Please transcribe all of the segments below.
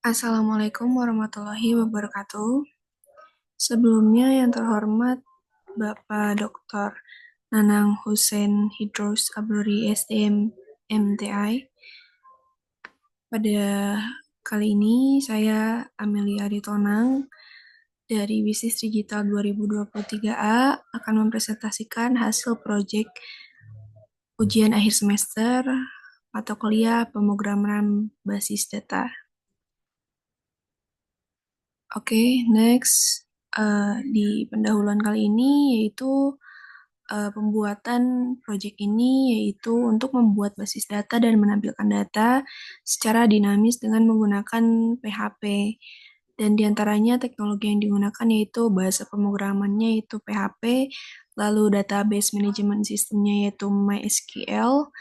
Assalamualaikum warahmatullahi wabarakatuh. Sebelumnya yang terhormat Bapak Dr. Nanang Hussein Hidrus Abruri SDM MTI. Pada kali ini saya Amelia Aritonang dari Bisnis Digital 2023A akan mempresentasikan hasil proyek ujian akhir semester mata kuliah pemrograman basis data. Oke, next. Di pendahuluan kali ini yaitu pembuatan proyek ini yaitu untuk membuat basis data dan menampilkan data secara dinamis dengan menggunakan PHP. Dan diantaranya teknologi yang digunakan yaitu bahasa pemrogramannya yaitu PHP, lalu database management sistemnya yaitu MySQL,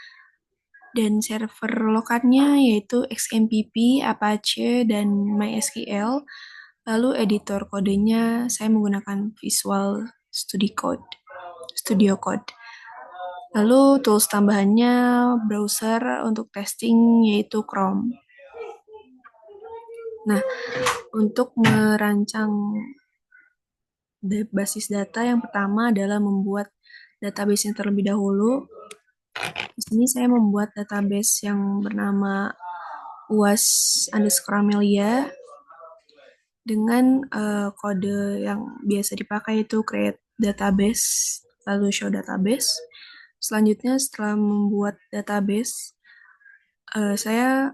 dan server lokalnya yaitu XMPP, Apache, dan MySQL. Lalu editor kodenya saya menggunakan Visual Studio Code. Lalu tools tambahannya browser untuk testing yaitu Chrome. Nah, untuk merancang basis data yang pertama adalah membuat database yang terlebih dahulu. Di sini saya membuat database yang bernama UAS_Amelia dengan kode yang biasa dipakai itu create database, lalu show database. Selanjutnya setelah membuat database, saya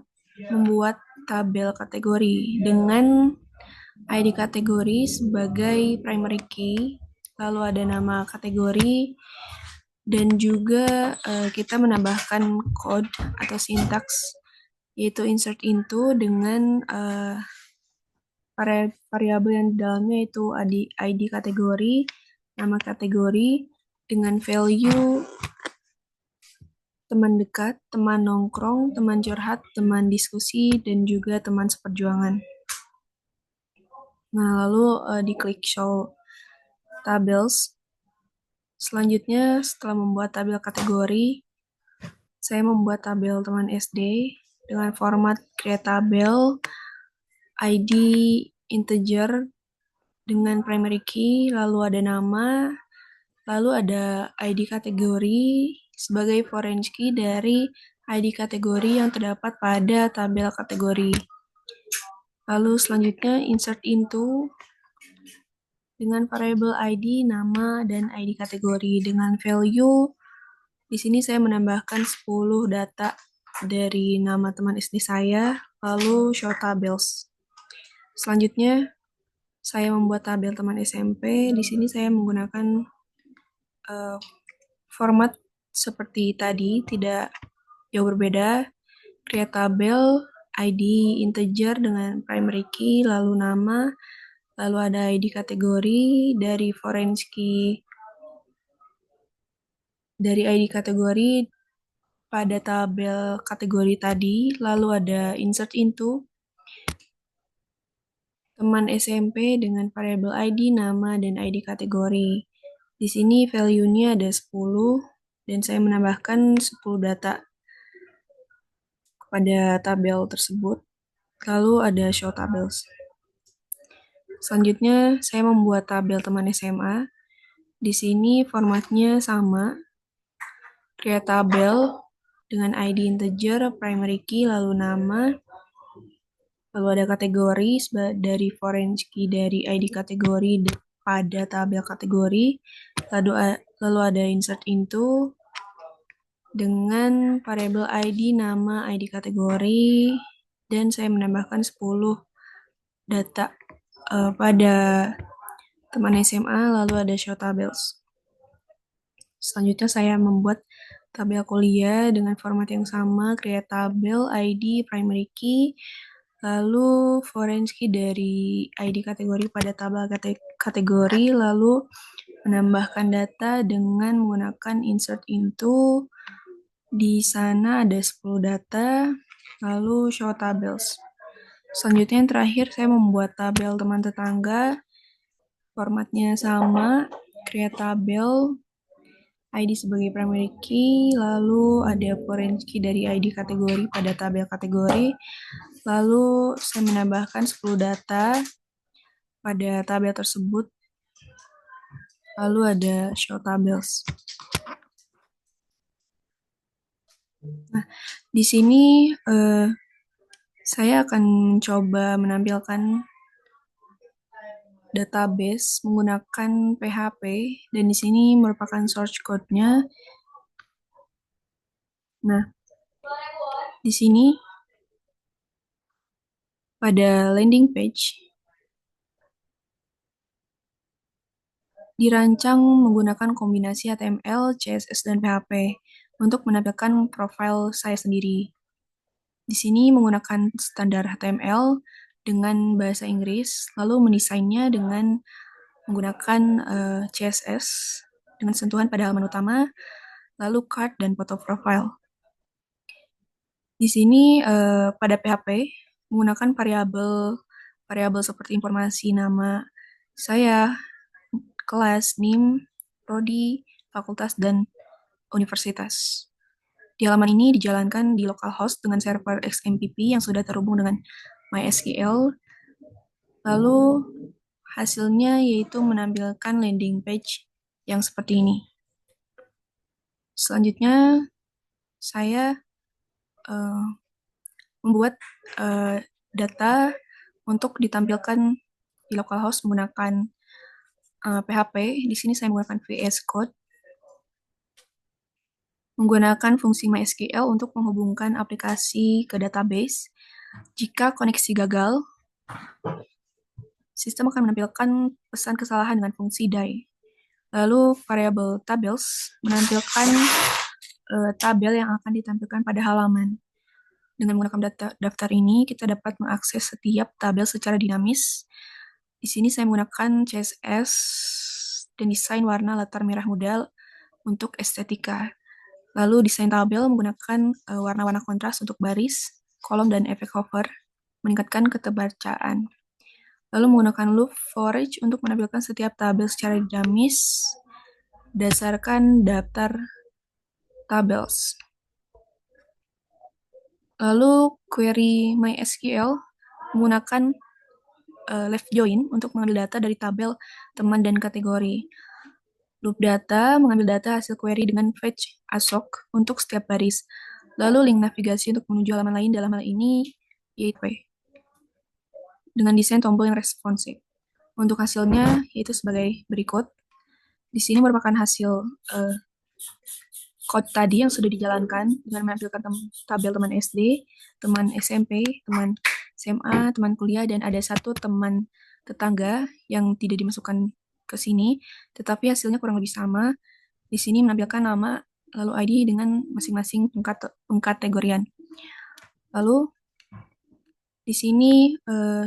membuat tabel kategori dengan ID kategori sebagai primary key, lalu ada nama kategori, dan juga kita menambahkan code atau sintaks yaitu insert into dengan variabel yang di dalamnya itu ID kategori, nama kategori, dengan value teman dekat, teman nongkrong, teman curhat, teman diskusi, dan juga teman seperjuangan. Nah, lalu diklik show tables. Selanjutnya, setelah membuat tabel kategori, saya membuat tabel teman SD dengan format create tabel, ID integer dengan primary key, lalu ada nama, lalu ada ID kategori sebagai foreign key dari ID kategori yang terdapat pada tabel kategori. Lalu selanjutnya insert into dengan variabel ID, nama, dan ID kategori dengan value. Di sini saya menambahkan 10 data dari nama teman SD saya, lalu show tables. Selanjutnya saya membuat tabel teman SMP. Di sini saya menggunakan format seperti tadi, tidak jauh berbeda. Create tabel, ID integer dengan primary key, lalu nama, lalu ada ID kategori dari foreign key dari ID kategori pada tabel kategori tadi, lalu ada insert into teman SMP dengan variabel ID, nama, dan ID kategori. Di sini value-nya ada 10 dan saya menambahkan 10 data pada tabel tersebut. Lalu ada show tables. Selanjutnya saya membuat tabel teman SMA. Di sini formatnya sama. Create tabel dengan ID integer, primary key, lalu nama. Lalu ada kategori dari foreign key dari ID kategori pada tabel kategori. Lalu ada insert into dengan variabel ID, nama, ID kategori, dan saya menambahkan 10 data pada teman SMA, lalu ada show tables. Selanjutnya saya membuat tabel kuliah dengan format yang sama, create tabel, ID, primary key, lalu foreign key dari ID kategori pada tabel kategori, lalu menambahkan data dengan menggunakan insert into. Di sana ada 10 data, lalu show tables. Selanjutnya yang terakhir saya membuat tabel teman tetangga, formatnya sama, create tabel, ID sebagai primary key, lalu ada foreign key dari ID kategori pada tabel kategori, Lalu saya menambahkan 10 data pada tabel tersebut. Lalu ada show tables. Nah, di sini saya akan coba menampilkan database menggunakan PHP dan di sini merupakan source code-nya. Nah, di sini pada landing page dirancang menggunakan kombinasi HTML, CSS, dan PHP untuk menampilkan profil saya sendiri. Di sini menggunakan standar HTML dengan bahasa Inggris, lalu mendesainnya dengan menggunakan CSS dengan sentuhan pada halaman utama, lalu card dan foto profile. Di sini pada PHP menggunakan variabel seperti informasi nama saya, kelas, NIM, prodi, fakultas, dan universitas. Di halaman ini dijalankan di localhost dengan server XMPP yang sudah terhubung dengan MySQL. Lalu hasilnya yaitu menampilkan landing page yang seperti ini. Selanjutnya saya membuat data untuk ditampilkan di localhost menggunakan PHP. Di sini saya menggunakan VS Code. Menggunakan fungsi MySQL untuk menghubungkan aplikasi ke database. Jika koneksi gagal, sistem akan menampilkan pesan kesalahan dengan fungsi die. Lalu variabel tables menampilkan tabel yang akan ditampilkan pada halaman. Dengan menggunakan daftar ini, kita dapat mengakses setiap tabel secara dinamis. Di sini saya menggunakan CSS dan desain warna latar merah muda untuk estetika. Lalu desain tabel menggunakan warna-warna kontras untuk baris, kolom, dan efek hover, meningkatkan ketebacaan. Lalu menggunakan loop for each untuk menampilkan setiap tabel secara dinamis berdasarkan daftar tables. Lalu query MySQL menggunakan left join untuk mengambil data dari tabel teman dan kategori. Loop data mengambil data hasil query dengan fetch ASOC untuk setiap baris. Lalu link navigasi untuk menuju halaman lain dalam hal ini yaitu dengan desain tombol yang responsif. Untuk hasilnya yaitu sebagai berikut. Di sini merupakan hasil code tadi yang sudah dijalankan dengan menampilkan tabel teman SD, teman SMP, teman SMA, teman kuliah, dan ada satu teman tetangga yang tidak dimasukkan ke sini, tetapi hasilnya kurang lebih sama. Di sini menampilkan nama, lalu ID dengan masing-masing pengkategorian. Lalu di sini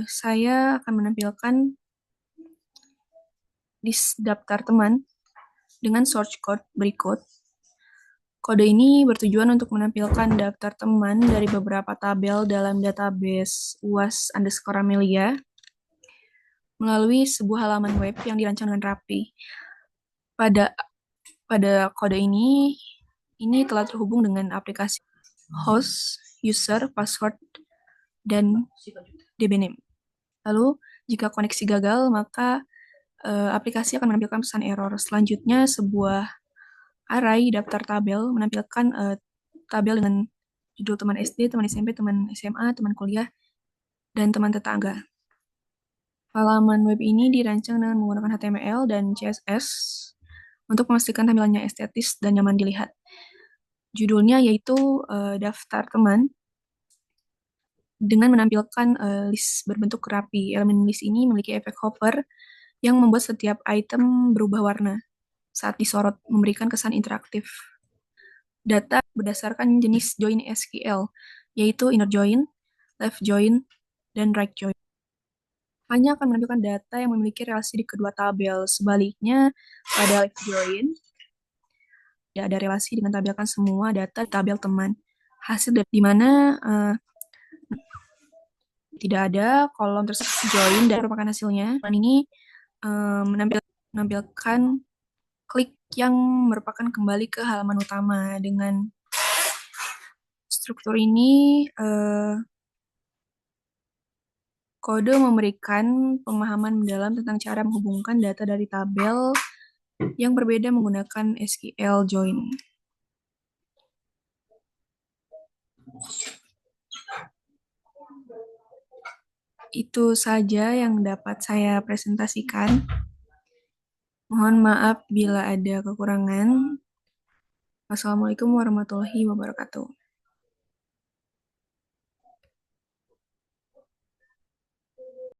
saya akan menampilkan di daftar teman dengan source code berikut. Kode ini bertujuan untuk menampilkan daftar teman dari beberapa tabel dalam database UAS_Amelia melalui sebuah halaman web yang dirancang dengan rapi. Pada kode ini telah terhubung dengan aplikasi host, user, password, dan dbname. Lalu, jika koneksi gagal, maka aplikasi akan menampilkan pesan error. Selanjutnya, sebuah array daftar tabel menampilkan tabel dengan judul teman SD, teman SMP, teman SMA, teman kuliah, dan teman tetangga. Halaman web ini dirancang dengan menggunakan HTML dan CSS untuk memastikan tampilannya estetis dan nyaman dilihat. Judulnya yaitu daftar teman dengan menampilkan list berbentuk rapi. Elemen list ini memiliki efek hover yang membuat setiap item berubah warna saat disorot, memberikan kesan interaktif. Data berdasarkan jenis join SQL, yaitu inner join, left join, dan right join. Hanya akan menampilkan data yang memiliki relasi di kedua tabel. Sebaliknya, pada left join, tidak ada relasi dengan tampilkan semua data di tabel teman. Hasil di mana tidak ada kolom tersebut join dan merupakan hasilnya. Dan ini menampilkan klik yang merupakan kembali ke halaman utama. Dengan struktur ini Kode memberikan pemahaman mendalam tentang cara menghubungkan data dari tabel yang berbeda menggunakan SQL join. Itu saja yang dapat saya presentasikan. Mohon maaf bila ada kekurangan. Wassalamualaikum warahmatullahi wabarakatuh.